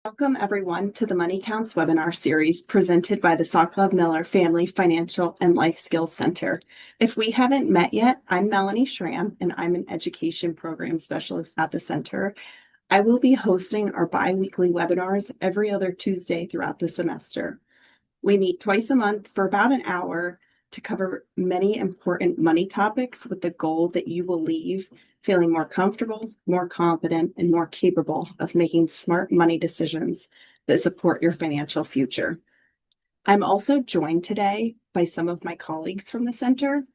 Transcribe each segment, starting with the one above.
Welcome everyone to the Money Counts webinar series presented by the Sokolov-Miller Family Financial and Life Skills Center. If we haven't met yet, I'm Melanie Schramm and I'm an education program specialist at the center. I will be hosting our bi-weekly webinars every other Tuesday throughout the semester. We meet twice a month for about an hour to cover many important money topics with the goal that you will leave feeling more comfortable, more confident, and more capable of making smart money decisions that support your financial future. I'm also joined today by some of my colleagues from the center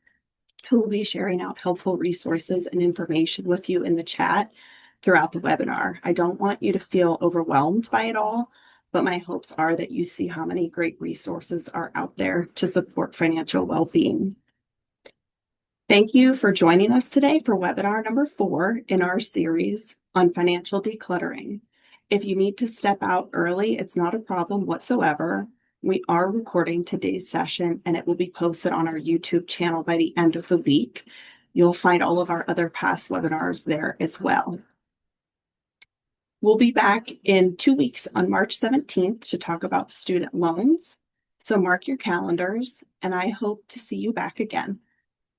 who will be sharing out helpful resources and information with you in the chat throughout the webinar. I don't want you to feel overwhelmed by it all, but my hopes are that you see how many great resources are out there to support financial well-being. Thank you for joining us today for webinar number 4 in our series on financial decluttering. If you need to step out early, it's not a problem whatsoever. We are recording today's session and it will be posted on our YouTube channel by the end of the week. You'll find all of our other past webinars there as well. We'll be back in 2 weeks on March 17th to talk about student loans. So mark your calendars and I hope to see you back again.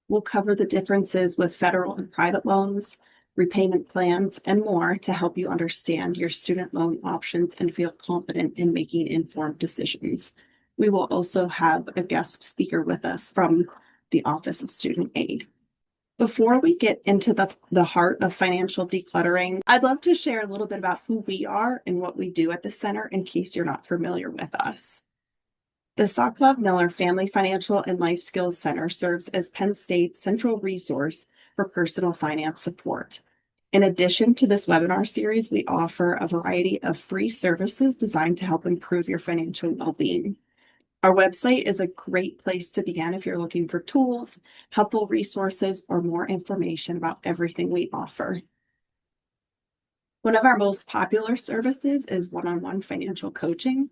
We'll cover the differences with federal and private loans, repayment plans, and more to help you understand your student loan options and feel confident in making informed decisions. We will also have a guest speaker with us from the Office of Student Aid. Before we get into the heart of financial decluttering, I'd love to share a little bit about who we are and what we do at the center in case you're not familiar with us. The Sokolov-Miller Family Financial and Life Skills Center serves as Penn State's central resource for personal finance support. In addition to this webinar series, we offer a variety of free services designed to help improve your financial well-being. Our website is a great place to begin if you're looking for tools, helpful resources, or more information about everything we offer. One of our most popular services is one-on-one financial coaching.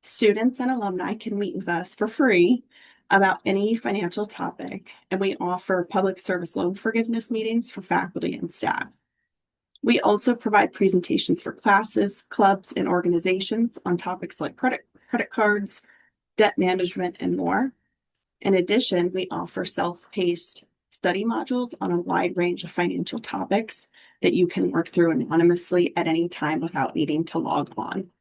Students and alumni can meet with us for free about any financial topic, and we offer public service loan forgiveness meetings for faculty and staff. We also provide presentations for classes, clubs, and organizations on topics like credit cards, debt management, and more. In addition, we offer self-paced study modules on a wide range of financial topics that you can work through anonymously at any time without needing to log on.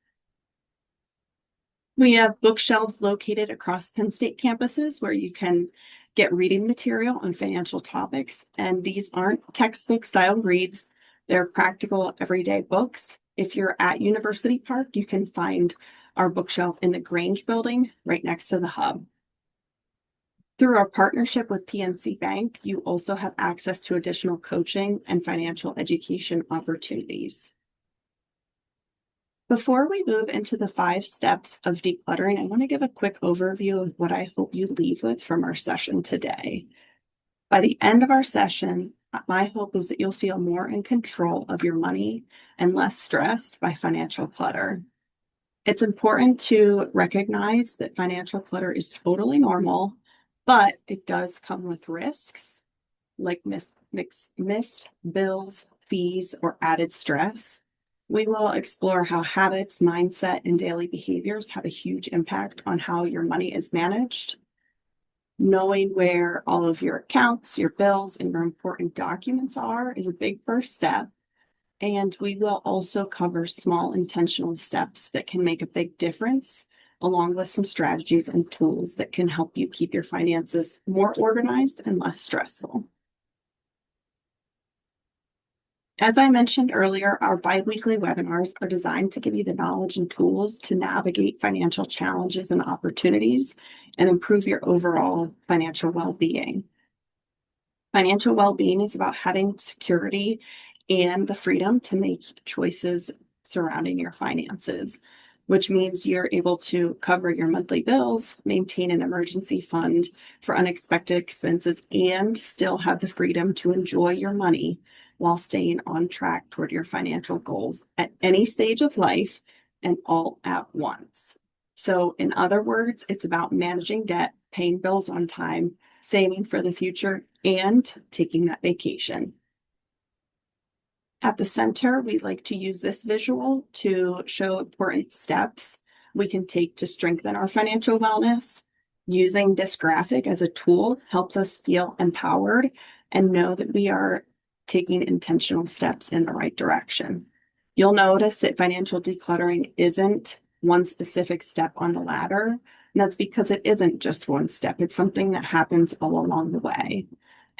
We have bookshelves located across Penn State campuses where you can get reading material on financial topics. And these aren't textbook style reads. They're practical everyday books. If you're at University Park, you can find our bookshelf in the Grange building right next to the hub. Through our partnership with PNC Bank, you also have access to additional coaching and financial education opportunities. Before we move into the 5 steps of decluttering, I want to give a quick overview of what I hope you leave with from our session today. By the end of our session, my hope is that you'll feel more in control of your money and less stressed by financial clutter. It's important to recognize that financial clutter is totally normal, but it does come with risks like missed bills, fees, or added stress. We will explore how habits, mindset, and daily behaviors have a huge impact on how your money is managed. Knowing where all of your accounts, your bills, and your important documents are is a big first step. And we will also cover small intentional steps that can make a big difference, along with some strategies and tools that can help you keep your finances more organized and less stressful. As I mentioned earlier, our bi-weekly webinars are designed to give you the knowledge and tools to navigate financial challenges and opportunities and improve your overall financial well-being. Financial well-being is about having security and the freedom to make choices surrounding your finances, which means you're able to cover your monthly bills, maintain an emergency fund for unexpected expenses, and still have the freedom to enjoy your money while staying on track toward your financial goals at any stage of life and all at once. So in other words, it's about managing debt, paying bills on time, saving for the future, and taking that vacation. At the center, we like to use this visual to show important steps we can take to strengthen our financial wellness. Using this graphic as a tool helps us feel empowered and know that we are taking intentional steps in the right direction. You'll notice that financial decluttering isn't one specific step on the ladder, and that's because it isn't just one step. It's something that happens all along the way.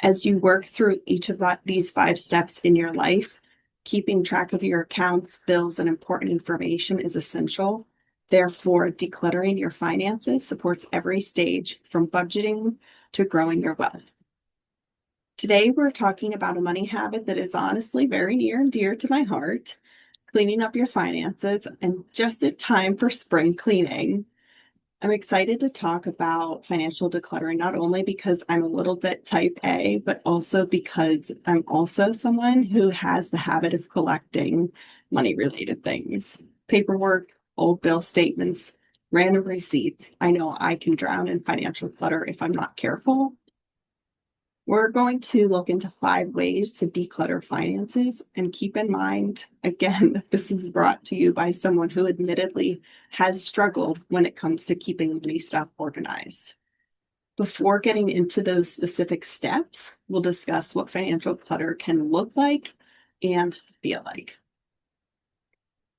As you work through each of these 5 steps in your life, keeping track of your accounts, bills, and important information is essential. Therefore, decluttering your finances supports every stage from budgeting to growing your wealth. Today, we're talking about a money habit that is honestly very near and dear to my heart, cleaning up your finances, and just in time for spring cleaning. I'm excited to talk about financial decluttering, not only because I'm a little bit type A, but also because I'm also someone who has the habit of collecting money related things, paperwork, old bill statements, random receipts. I know I can drown in financial clutter if I'm not careful. We're going to look into 5 ways to declutter finances, and keep in mind, again, that this is brought to you by someone who admittedly has struggled when it comes to keeping money stuff organized. Before getting into those specific steps, we'll discuss what financial clutter can look like and feel like.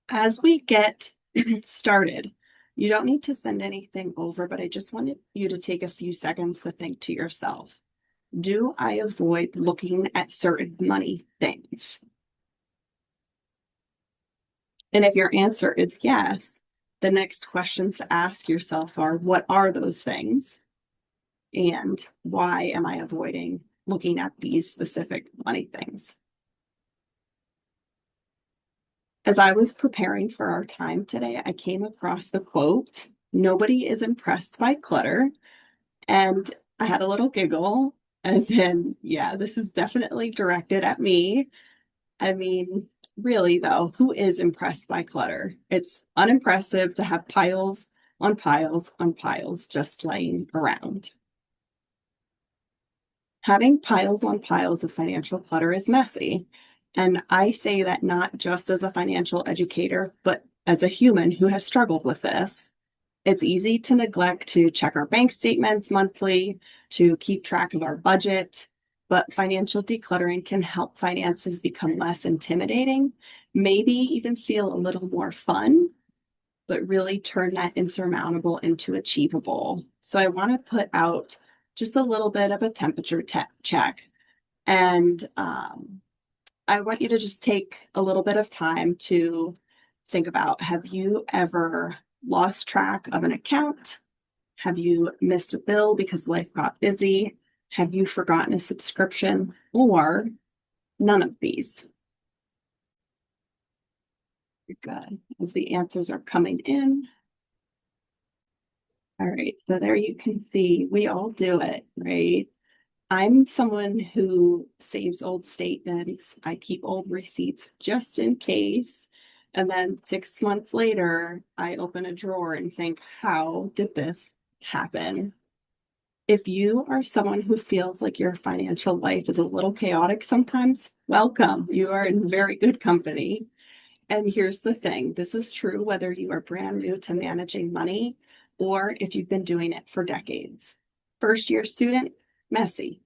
As we get started, you don't need to send anything over, but I just wanted you to take a few seconds to think to yourself. Do I avoid looking at certain money things? And if your answer is yes, the next questions to ask yourself are, what are those things? And why am I avoiding looking at these specific money things? As I was preparing for our time today, I came across the quote, "Nobody is impressed by clutter." And I had a little giggle, as in, yeah, this is definitely directed at me. I mean, really, though, who is impressed by clutter? It's unimpressive to have piles on piles on piles just laying around. Having piles on piles of financial clutter is messy. And I say that not just as a financial educator, but as a human who has struggled with this. It's easy to neglect to check our bank statements monthly, to keep track of our budget, but financial decluttering can help finances become less intimidating, maybe even feel a little more fun, but really turn that insurmountable into achievable. So I want to put out just a little bit of a temperature check. And I want you to just take a little bit of time to think about, have you ever lost track of an account? Have you missed a bill because life got busy? Have you forgotten a subscription, or none of these? Good. As the answers are coming in. All right, so there you can see we all do it, right? I'm someone who saves old statements. I keep old receipts just in case. And then 6 months later, I open a drawer and think, how did this happen? If you are someone who feels like your financial life is a little chaotic sometimes, welcome. You are in very good company. And here's the thing, this is true whether you are brand new to managing money or if you've been doing it for decades. First year student, messy.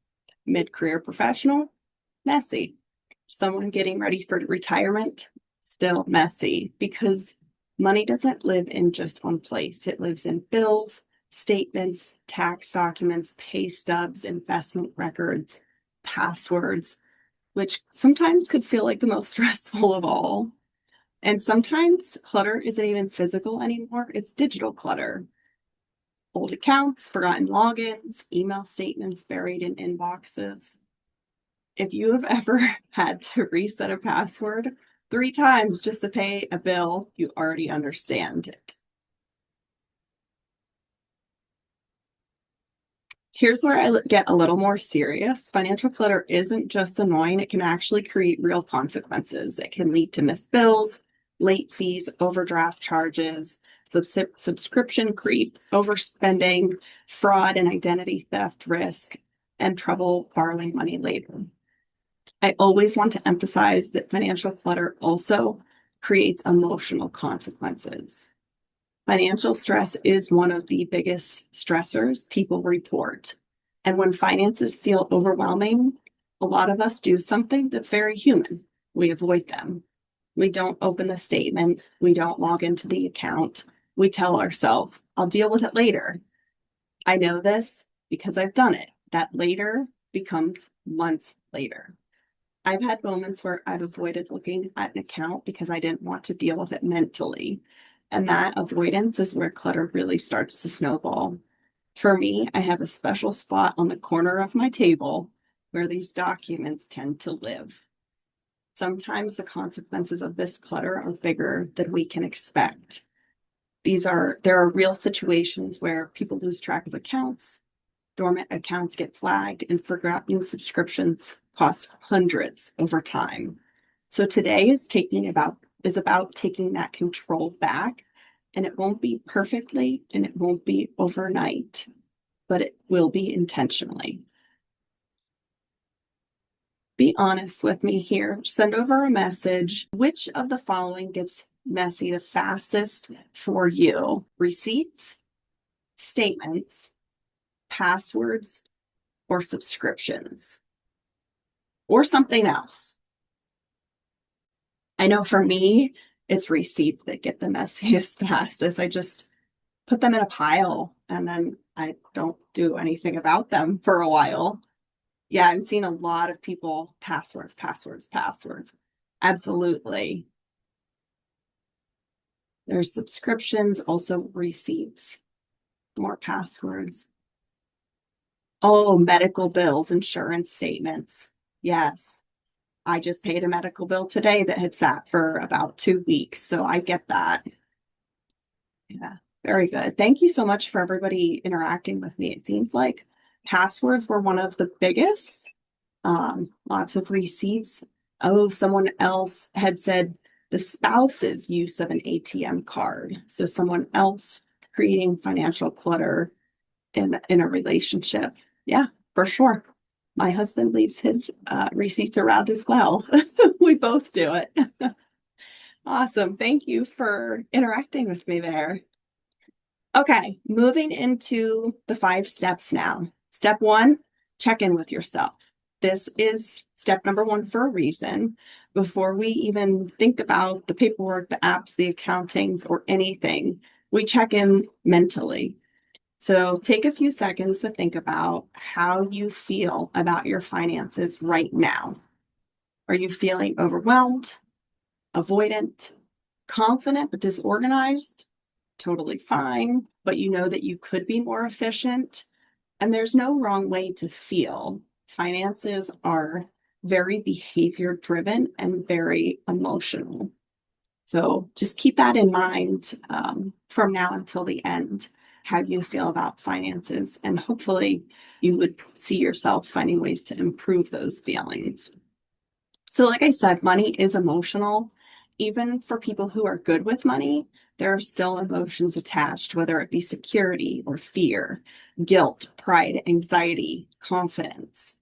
Mid-career professional, messy. Someone getting ready for retirement, still messy, because money doesn't live in just one place. It lives in bills, statements, tax documents, pay stubs, investment records, passwords, which sometimes could feel like the most stressful of all. And sometimes clutter isn't even physical anymore, it's digital clutter. Old accounts, forgotten logins, email statements buried in inboxes. If you have ever had to reset a password 3 times just to pay a bill, you already understand it. Here's where I get a little more serious. Financial clutter isn't just annoying, it can actually create real consequences. It can lead to missed bills, late fees, overdraft charges, subscription creep, overspending, fraud and identity theft risk, and trouble borrowing money later. I always want to emphasize that financial clutter also creates emotional consequences. Financial stress is one of the biggest stressors people report. And when finances feel overwhelming, a lot of us do something that's very human. We avoid them. We don't open the statement. We don't log into the account. We tell ourselves, I'll deal with it later. I know this because I've done it. That later becomes months later. I've had moments where I've avoided looking at an account because I didn't want to deal with it mentally. And that avoidance is where clutter really starts to snowball. For me, I have a special spot on the corner of my table where these documents tend to live. Sometimes the consequences of this clutter are bigger than we can expect. There are real situations where people lose track of accounts, dormant accounts get flagged, and forgotten subscriptions cost hundreds over time. So today is about taking that control back, and it won't be perfectly and it won't be overnight, but it will be intentionally. Be honest with me here. Send over a message. Which of the following gets messy the fastest for you? Receipts, statements, passwords, or subscriptions, or something else? I know for me, it's receipts that get the messiest fastest. I just put them in a pile and then I don't do anything about them for a while. Yeah, I'm seeing a lot of people passwords, passwords, passwords. Absolutely. There's subscriptions, also receipts, more passwords. Oh, medical bills, insurance statements. Yes. I just paid a medical bill today that had sat for about 2 weeks. So I get that. Yeah, very good. Thank you so much for everybody interacting with me. It seems like passwords were one of the biggest. Lots of receipts. Oh, someone else had said the spouse's use of an ATM card. So someone else creating financial clutter in a relationship. Yeah, for sure. My husband leaves his receipts around as well. We both do it. Awesome. Thank you for interacting with me there. Okay, moving into the 5 steps now. Step 1, check in with yourself. This is step number 1 for a reason. Before we even think about the paperwork, the apps, the accountings, or anything, we check in mentally. So take a few seconds to think about how you feel about your finances right now. Are you feeling overwhelmed, avoidant, confident but disorganized? Totally fine, but you know that you could be more efficient. And there's no wrong way to feel. Finances are very behavior driven and very emotional. So just keep that in mind from now until the end, how you feel about finances. And hopefully you would see yourself finding ways to improve those feelings. So like I said, money is emotional. Even for people who are good with money, there are still emotions attached, whether it be security or fear, guilt, pride, anxiety, confidence.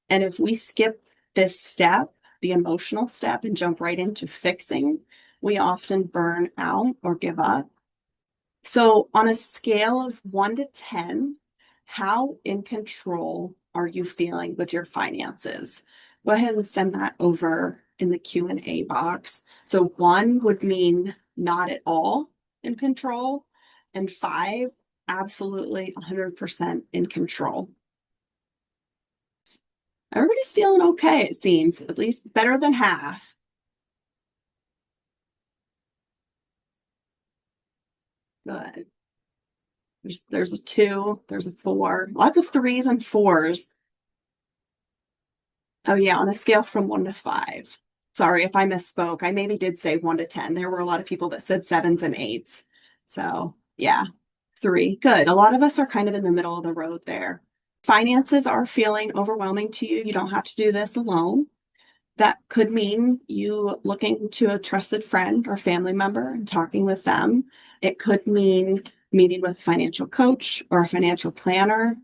And if we skip this step, the emotional step, and jump right into fixing, we often burn out or give up. So, on a scale of 1 to 10, how in control are you feeling with your finances? Go ahead and send that over in the Q&A box. So 1 would mean not at all in control, and 5, absolutely 100% in control. Everybody's feeling okay, it seems, at least better than half. Good. There's a 2, there's a 4, lots of 3s and 4s. Oh yeah, on a scale from 1 to 5. Sorry if I misspoke. I maybe did say 1 to 10. There were a lot of people that said 7s and 8s. So yeah, 3. Good. A lot of us are kind of in the middle of the road there. Finances are feeling overwhelming to you. You don't have to do this alone. That could mean you looking to a trusted friend or family member and talking with them. It could mean meeting with a financial coach or a financial planner.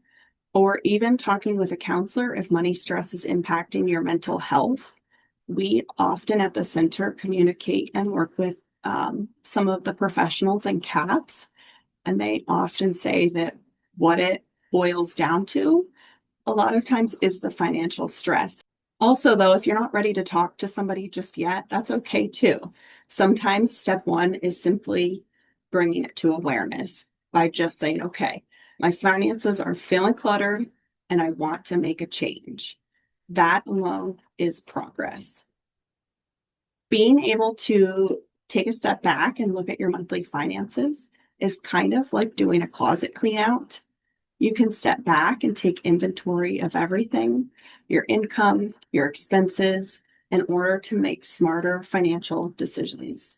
or even talking with a counselor if money stress is impacting your mental health. We often at the center communicate and work with some of the professionals in CAPS, and they often say that what it boils down to a lot of times is the financial stress. Also, though, if you're not ready to talk to somebody just yet, that's okay too. Sometimes step one is simply bringing it to awareness by just saying, okay, my finances are feeling cluttered and I want to make a change. That alone is progress. Being able to take a step back and look at your monthly finances is kind of like doing a closet clean out. You can step back and take inventory of everything, your income, your expenses, in order to make smarter financial decisions.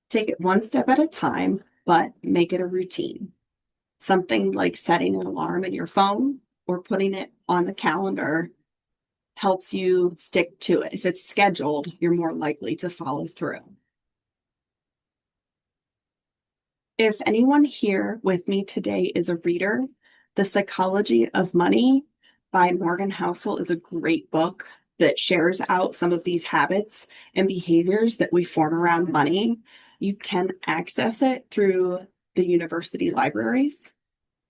Take it one step at a time, but make it a routine. Something like setting an alarm in your phone or putting it on the calendar helps you stick to it. If it's scheduled, you're more likely to follow through. If anyone here with me today is a reader, The Psychology of Money by Morgan Housel is a great book that shares out some of these habits and behaviors that we form around money. You can access it through the university libraries,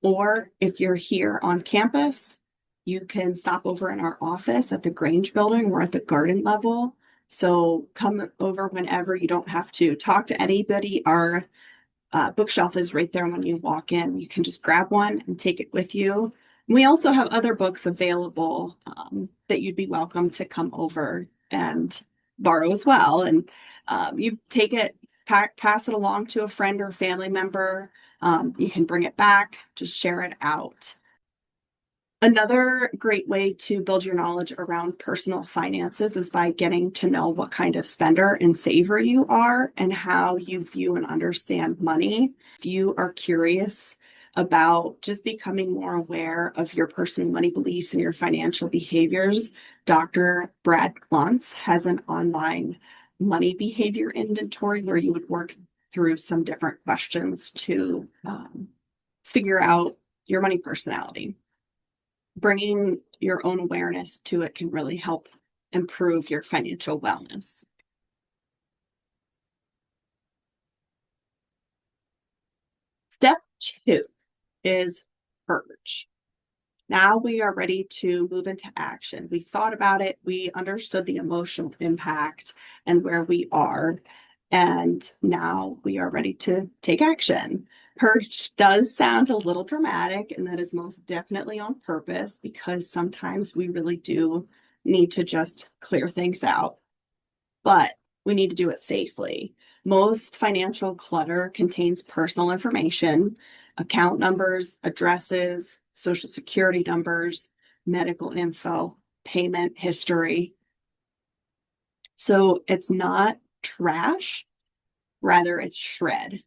or if you're here on campus, you can stop over in our office at the Grange building. We're at the garden level. So come over whenever. You don't have to talk to anybody. Our bookshelf is right there when you walk in. You can just grab one and take it with you. We also have other books available that you'd be welcome to come over and borrow as well. And you take it, pass it along to a friend or family member. You can bring it back, just share it out. Another great way to build your knowledge around personal finances is by getting to know what kind of spender and saver you are and how you view and understand money. If you are curious about just becoming more aware of your personal money beliefs and your financial behaviors, Dr. Brad Klontz has an online money behavior inventory where you would work through some different questions to figure out your money personality. Bringing your own awareness to it can really help improve your financial wellness. Step 2 is purge. Now we are ready to move into action. We thought about it, we understood the emotional impact and where we are, and now we are ready to take action. Purge does sound a little dramatic, and that is most definitely on purpose because sometimes we really do need to just clear things out, but we need to do it safely. Most financial clutter contains personal information, account numbers, addresses, social security numbers, medical info, payment history. So it's not trash, rather it's shred.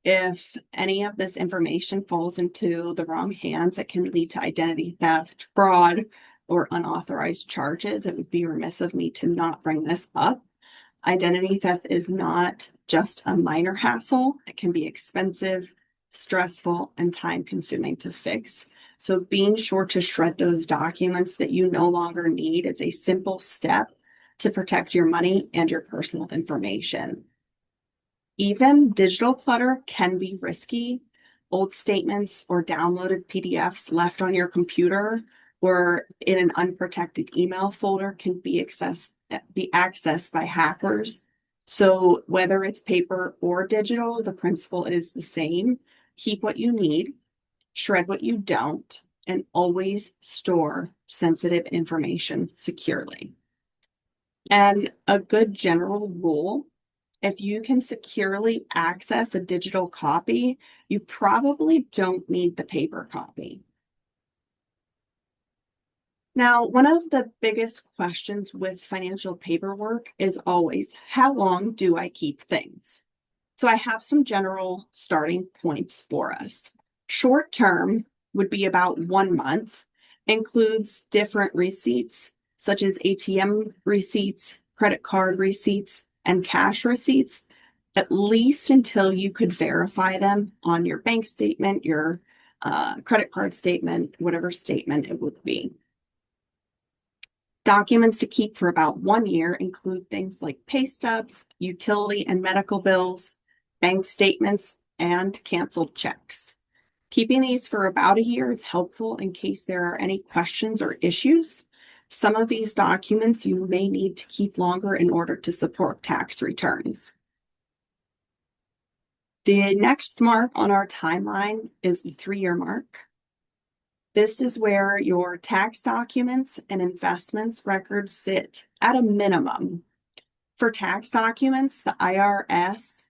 If any of this information falls into the wrong hands, it can lead to identity theft, fraud, or unauthorized charges. It would be remiss of me to not bring this up. Identity theft is not just a minor hassle. It can be expensive, stressful, and time consuming to fix. So being sure to shred those documents that you no longer need is a simple step to protect your money and your personal information. Even digital clutter can be risky. Old statements or downloaded PDFs left on your computer or in an unprotected email folder can be accessed by hackers. So whether it's paper or digital, the principle is the same. Keep what you need, shred what you don't, and always store sensitive information securely. And a good general rule, if you can securely access a digital copy, you probably don't need the paper copy. Now, one of the biggest questions with financial paperwork is always, how long do I keep things? So I have some general starting points for us. Short term would be about 1 month, includes different receipts, such as ATM receipts, credit card receipts, and cash receipts, at least until you could verify them on your bank statement, your credit card statement, whatever statement it would be. Documents to keep for about 1 year include things like pay stubs, utility and medical bills, bank statements, and canceled checks. Keeping these for about a year is helpful in case there are any questions or issues. Some of these documents you may need to keep longer in order to support tax returns. The next mark on our timeline is the 3-year mark. This is where your tax documents and investments records sit at a minimum. For tax documents, the IRS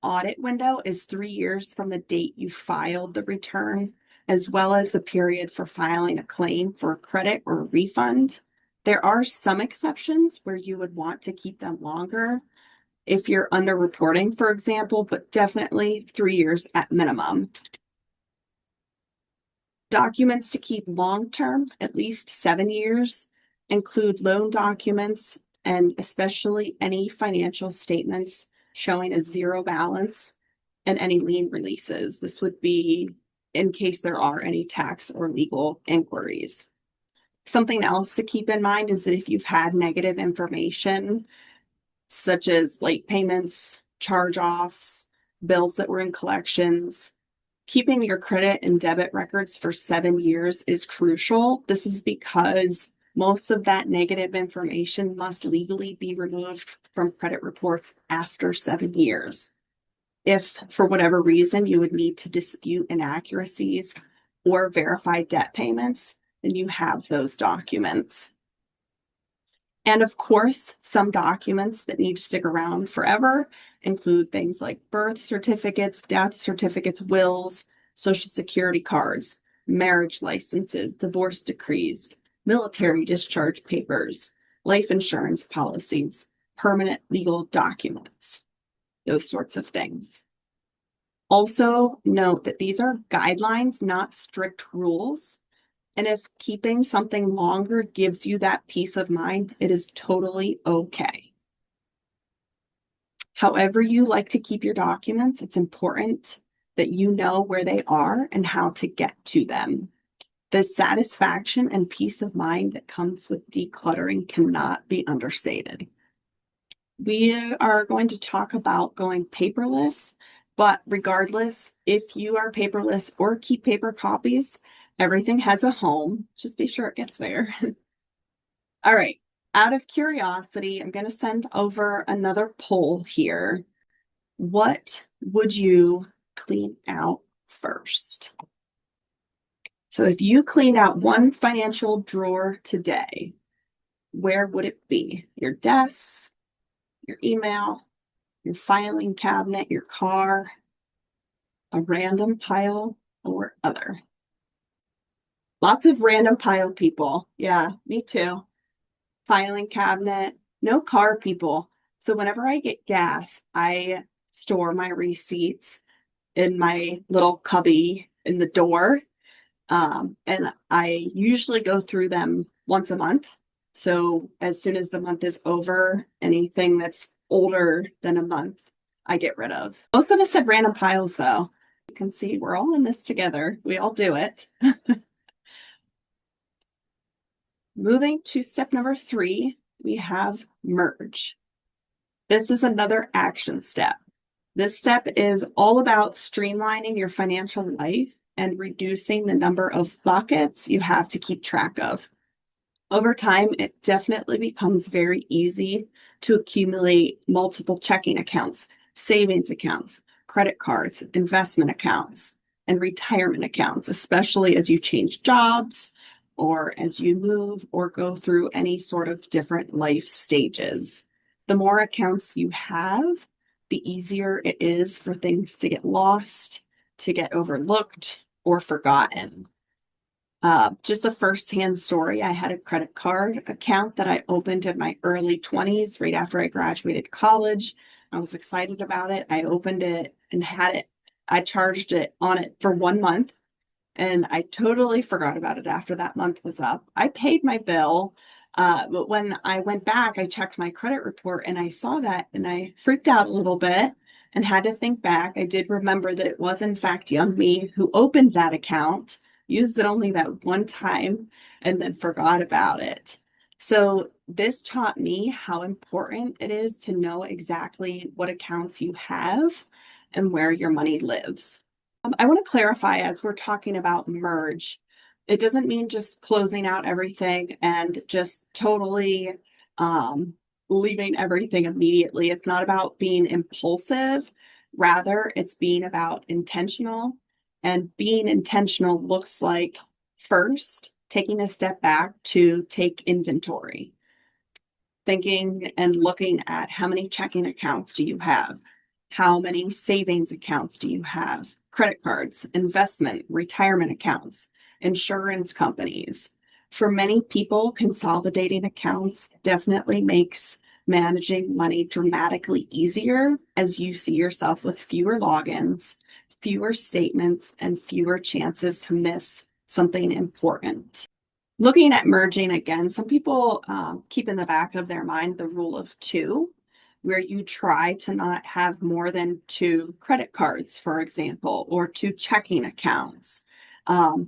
audit window is 3 years from the date you filed the return, as well as the period for filing a claim for a credit or a refund. There are some exceptions where you would want to keep them longer if you're underreporting, for example, but definitely 3 years at minimum. Documents to keep long-term, at least 7 years, include loan documents and especially any financial statements showing a zero balance and any lien releases. This would be in case there are any tax or legal inquiries. Something else to keep in mind is that if you've had negative information, such as late payments, charge-offs, bills that were in collections, keeping your credit and debit records for 7 years is crucial. This is because most of that negative information must legally be removed from credit reports after 7 years. If, for whatever reason, you would need to dispute inaccuracies or verify debt payments, then you have those documents. And of course, some documents that need to stick around forever include things like birth certificates, death certificates, wills, social security cards, marriage licenses, divorce decrees, military discharge papers, life insurance policies, permanent legal documents, those sorts of things. Also note that these are guidelines, not strict rules. And if keeping something longer gives you that peace of mind, it is totally okay. However you like to keep your documents, it's important that you know where they are and how to get to them. The satisfaction and peace of mind that comes with decluttering cannot be understated. We are going to talk about going paperless, but regardless, if you are paperless or keep paper copies, everything has a home. Just be sure it gets there. All right. Out of curiosity, I'm going to send over another poll here. What would you clean out first? So if you cleaned out one financial drawer today, where would it be? Your desk, your email, your filing cabinet, your car, a random pile, or other? Lots of random pile people. Yeah, me too. Filing cabinet, no car people. So whenever I get gas, I store my receipts in my little cubby in the door. And I usually go through them once a month. So as soon as the month is over, anything that's older than a month, I get rid of. Most of us have random piles though. You can see we're all in this together. We all do it. Moving to step number 3, we have merge. This is another action step. This step is all about streamlining your financial life and reducing the number of buckets you have to keep track of. Over time, it definitely becomes very easy to accumulate multiple checking accounts, savings accounts, credit cards, investment accounts, and retirement accounts, especially as you change jobs or as you move or go through any sort of different life stages. The more accounts you have, the easier it is for things to get lost, to get overlooked, or forgotten. Just a firsthand story. I had a credit card account that I opened in my early 20s, right after I graduated college. I was excited about it. I opened it and had it. I charged it on it for 1 month, and I totally forgot about it after that month was up. I paid my bill, but when I went back, I checked my credit report and I saw that and I freaked out a little bit. and had to think back. I did remember that it was, in fact, young me who opened that account, used it only that one time, and then forgot about it. So, this taught me how important it is to know exactly what accounts you have and where your money lives. I want to clarify as we're talking about merge, it doesn't mean just closing out everything and just totally um, leaving everything immediately. It's not about being impulsive. Rather, it's being about intentional. And being intentional looks like first taking a step back to take inventory, thinking and looking at how many checking accounts do you have? How many savings accounts do you have? Credit cards, investment, retirement accounts, insurance companies. For many people, consolidating accounts definitely makes managing money dramatically easier as you see yourself with fewer logins, fewer statements, and fewer chances to miss something important. Looking at merging again, some people keep in the back of their mind the rule of two, where you try to not have more than two credit cards, for example, or two checking accounts,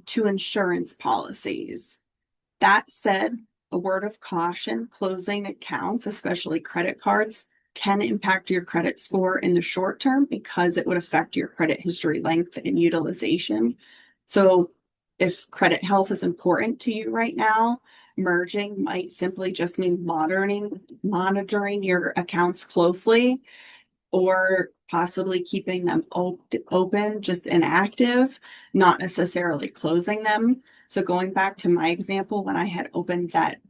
two insurance policies. That said, a word of caution, closing accounts, especially credit cards, can impact your credit score in the short term because it would affect your credit history length and utilization. So if credit health is important to you right now, merging might simply just mean monitoring your accounts closely or possibly keeping them open, just inactive, not necessarily closing them. So going back to my example, when I had opened that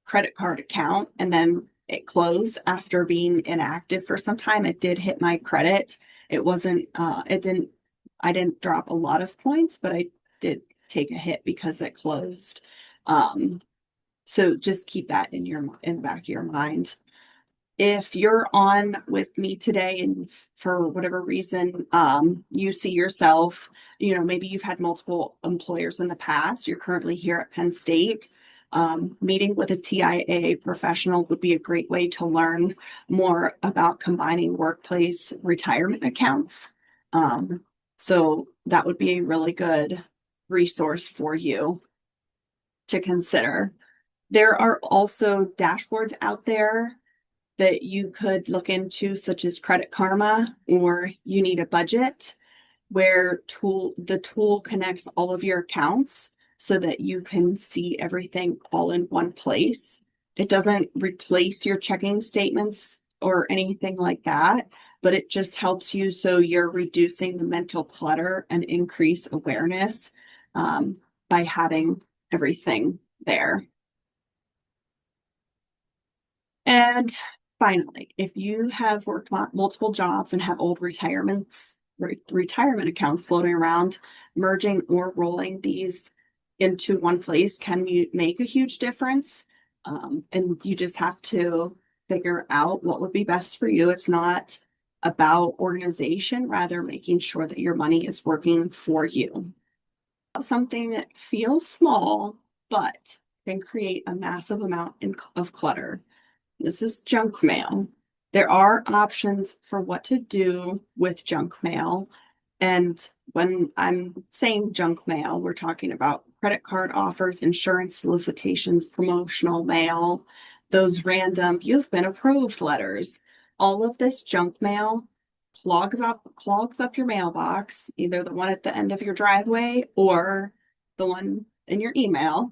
credit card account and then it closed after being inactive for some time, it did hit my credit. It wasn't, I didn't drop a lot of points, but I did take a hit because it closed. Um, so just keep that in the back of your mind. If you're on with me today and for whatever reason you see yourself, maybe you've had multiple employers in the past, you're currently here at Penn State, meeting with a TIA professional would be a great way to learn more about combining workplace retirement accounts. um, so that would be a really good resource for you to consider. There are also dashboards out there that you could look into, such as Credit Karma or You Need a Budget, where the tool connects all of your accounts so that you can see everything all in one place. It doesn't replace your checking statements or anything like that, but it just helps you so you're reducing the mental clutter and increase awareness by having everything there. And finally, if you have worked multiple jobs and have old retirement accounts floating around, merging or rolling these into one place can make a huge difference. And you just have to figure out what would be best for you. It's not about organization, rather making sure that your money is working for you. Something that feels small, but can create a massive amount of clutter. This is junk mail. There are options for what to do with junk mail. And when I'm saying junk mail, we're talking about credit card offers, insurance solicitations, promotional mail, those random "you've been approved" letters. All of this junk mail clogs up your mailbox, either the one at the end of your driveway or the one in your email,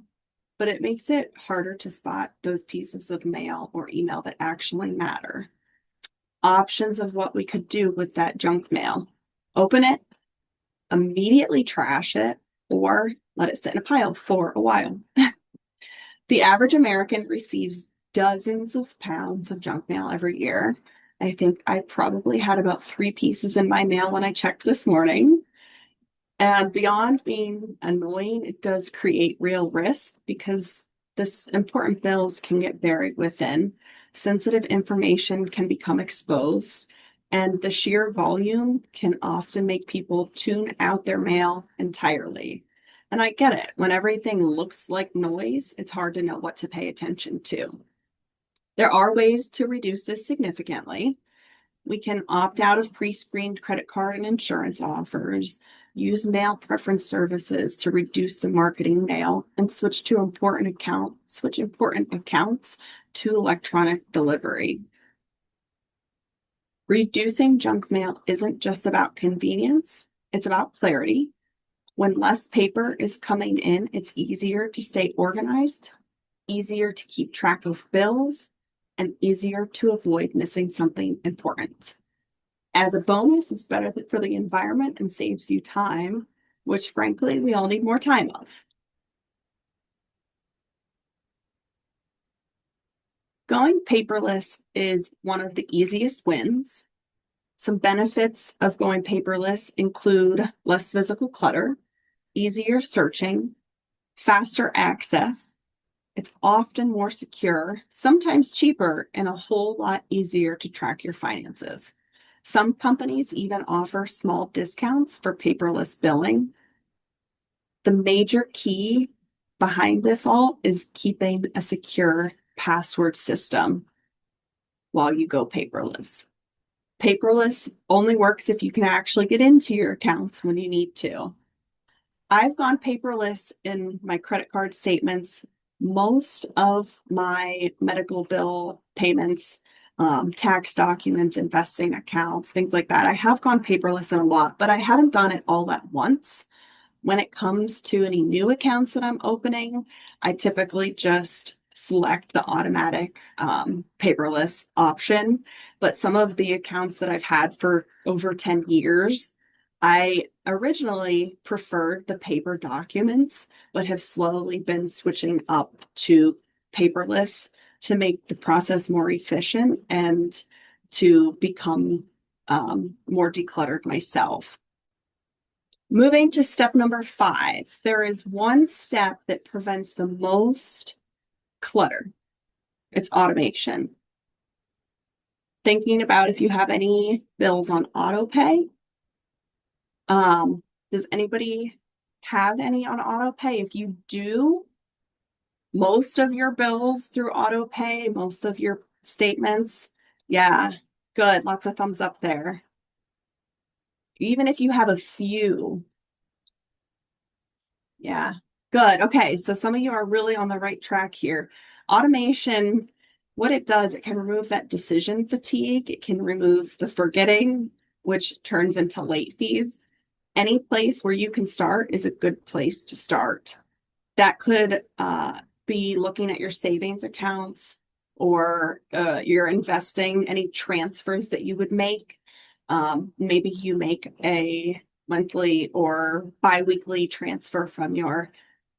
but it makes it harder to spot those pieces of mail or email that actually matter. Options of what we could do with that junk mail: open it, immediately trash it, or let it sit in a pile for a while. The average American receives dozens of pounds of junk mail every year. I think I probably had about 3 pieces in my mail when I checked this morning. And beyond being annoying, it does create real risk because this important bills can get buried within. Sensitive information can become exposed, and the sheer volume can often make people tune out their mail entirely. And I get it. When everything looks like noise, it's hard to know what to pay attention to. There are ways to reduce this significantly. We can opt out of pre-screened credit card and insurance offers, use mail preference services to reduce the marketing mail, and switch important accounts to electronic delivery. Reducing junk mail isn't just about convenience, it's about clarity. When less paper is coming in, it's easier to stay organized, easier to keep track of bills, and easier to avoid missing something important. As a bonus, it's better for the environment and saves you time, which frankly, we all need more time of. Going paperless is one of the easiest wins. Some benefits of going paperless include less physical clutter, easier searching, faster access. It's often more secure, sometimes cheaper, and a whole lot easier to track your finances. Some companies even offer small discounts for paperless billing. The major key behind this all is keeping a secure password system while you go paperless. Paperless only works if you can actually get into your accounts when you need to. I've gone paperless in my credit card statements, most of my medical bill payments, tax documents, investing accounts, things like that. I have gone paperless in a lot, but I haven't done it all at once. When it comes to any new accounts that I'm opening, I typically just select the automatic paperless option. But some of the accounts that I've had for over 10 years, I originally preferred the paper documents, but have slowly been switching up to paperless to make the process more efficient and to become more decluttered myself. Moving to step number 5, there is one step that prevents the most clutter. It's automation. Thinking about if you have any bills on auto pay. Does anybody have any on auto pay? If you do, most of your bills through auto pay, most of your statements, yeah, good. Lots of thumbs up there. Even if you have a few, yeah, good. Okay, so some of you are really on the right track here. Automation, what it does, it can remove that decision fatigue. It can remove the forgetting, which turns into late fees. Any place where you can start is a good place to start. That could be looking at your savings accounts or you're investing, any transfers that you would make. Maybe you make a monthly or biweekly transfer from your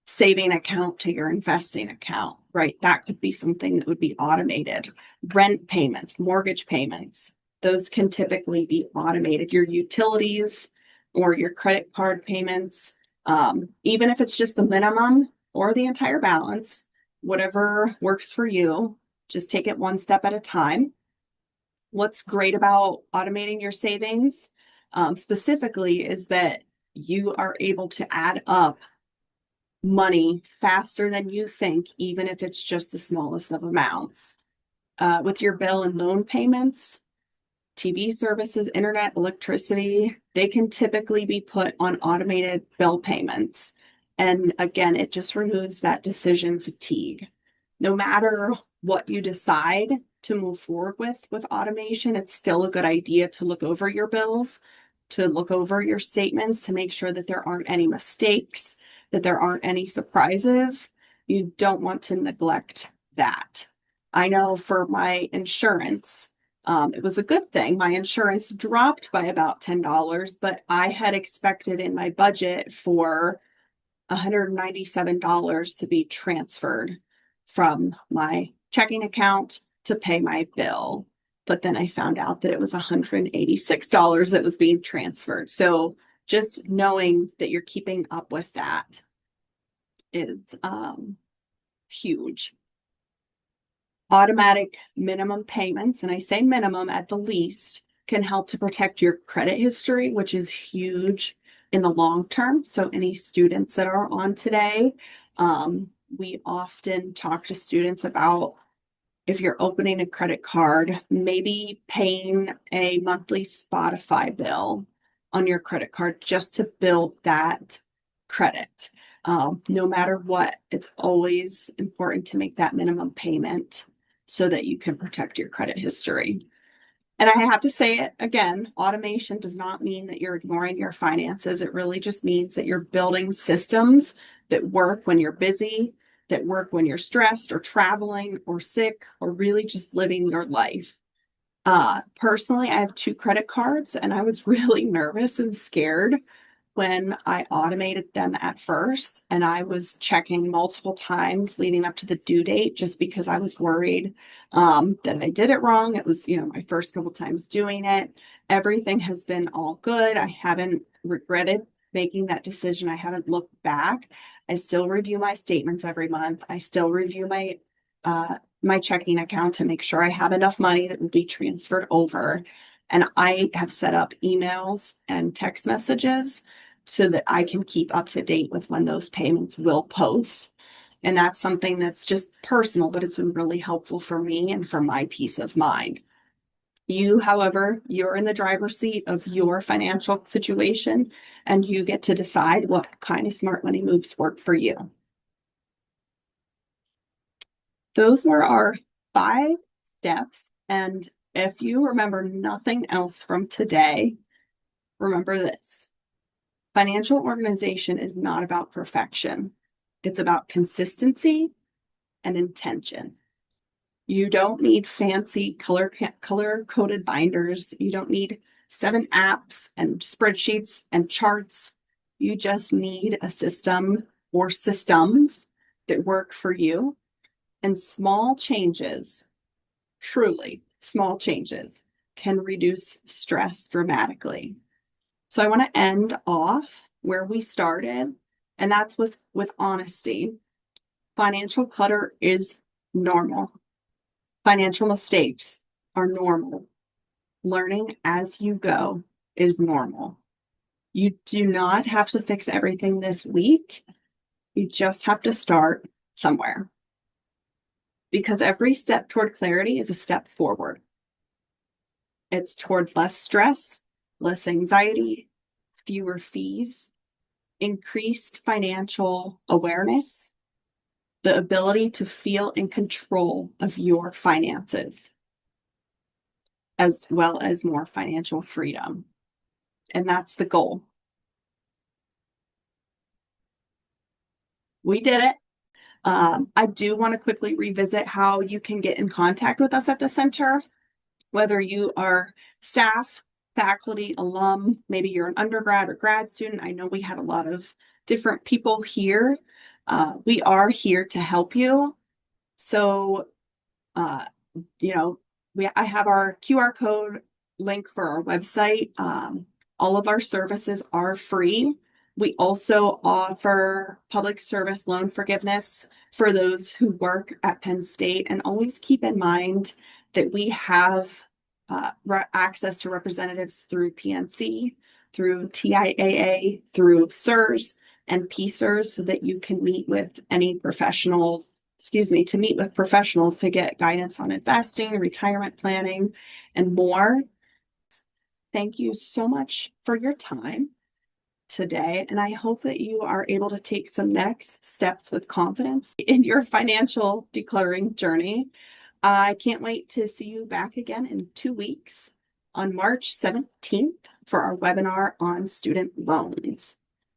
saving account to your investing account, right? That could be something that would be automated. Rent payments, mortgage payments, those can typically be automated. Your utilities or your credit card payments, even if it's just the minimum or the entire balance, whatever works for you, just take it one step at a time. What's great about automating your savings specifically is that you are able to add up money faster than you think, even if it's just the smallest of amounts. With your bill and loan payments, TV services, internet, electricity, they can typically be put on automated bill payments. And again, it just removes that decision fatigue. No matter what you decide to move forward with automation, it's still a good idea to look over your bills, to look over your statements, to make sure that there aren't any mistakes, that there aren't any surprises. You don't want to neglect that. I know for my insurance, it was a good thing. My insurance dropped by about $10, but I had expected in my budget for $197 to be transferred from my checking account to pay my bill. But then I found out that it was $186 that was being transferred. So just knowing that you're keeping up with that is huge. Automatic minimum payments, and I say minimum at the least, can help to protect your credit history, which is huge in the long term. So any students that are on today, we often talk to students about if you're opening a credit card, maybe paying a monthly Spotify bill on your credit card just to build that credit. No matter what, it's always important to make that minimum payment so that you can protect your credit history. And I have to say it again, automation does not mean that you're ignoring your finances. It really just means that you're building systems that work when you're busy, that work when you're stressed or traveling or sick or really just living your life. Personally, I have two credit cards and I was really nervous and scared when I automated them at first. And I was checking multiple times leading up to the due date just because I was worried that I did it wrong. It was, my first couple times doing it. Everything has been all good. I haven't regretted making that decision. I haven't looked back. I still review my statements every month. I still review my checking account to make sure I have enough money that will be transferred over. And I have set up emails and text messages so that I can keep up to date with when those payments will post. And that's something that's just personal, but it's been really helpful for me and for my peace of mind. You, however, you're in the driver's seat of your financial situation, and you get to decide what kind of smart money moves work for you. Those were our 5 steps. And if you remember nothing else from today, remember this. Financial organization is not about perfection. It's about consistency and intention. You don't need fancy color-coded binders. You don't need 7 apps and spreadsheets and charts. You just need a system or systems that work for you. And small changes, truly small changes, can reduce stress dramatically. So I want to end off where we started, and that's with honesty. Financial clutter is normal. Financial mistakes are normal. Learning as you go is normal. You do not have to fix everything this week. You just have to start somewhere. Because every step toward clarity is a step forward. It's toward less stress, less anxiety, fewer fees, increased financial awareness, the ability to feel in control of your finances, as well as more financial freedom. And that's the goal. We did it. I do want to quickly revisit how you can get in contact with us at the center, whether you are staff, faculty, alum, maybe you're an undergrad or grad student. I know we had a lot of different people here. We are here to help you. So, I have our QR code link for our website. All of our services are free. We also offer public service loan forgiveness for those who work at Penn State. And always keep in mind that we have access to representatives through PNC, through TIAA, through SIRS and PSIRS, so that you can meet with any professionals to get guidance on investing, retirement planning, and more. Thank you so much for your time today, and I hope that you are able to take some next steps with confidence in your financial decluttering journey. I can't wait to see you back again in 2 weeks on March 17th for our webinar on student loans.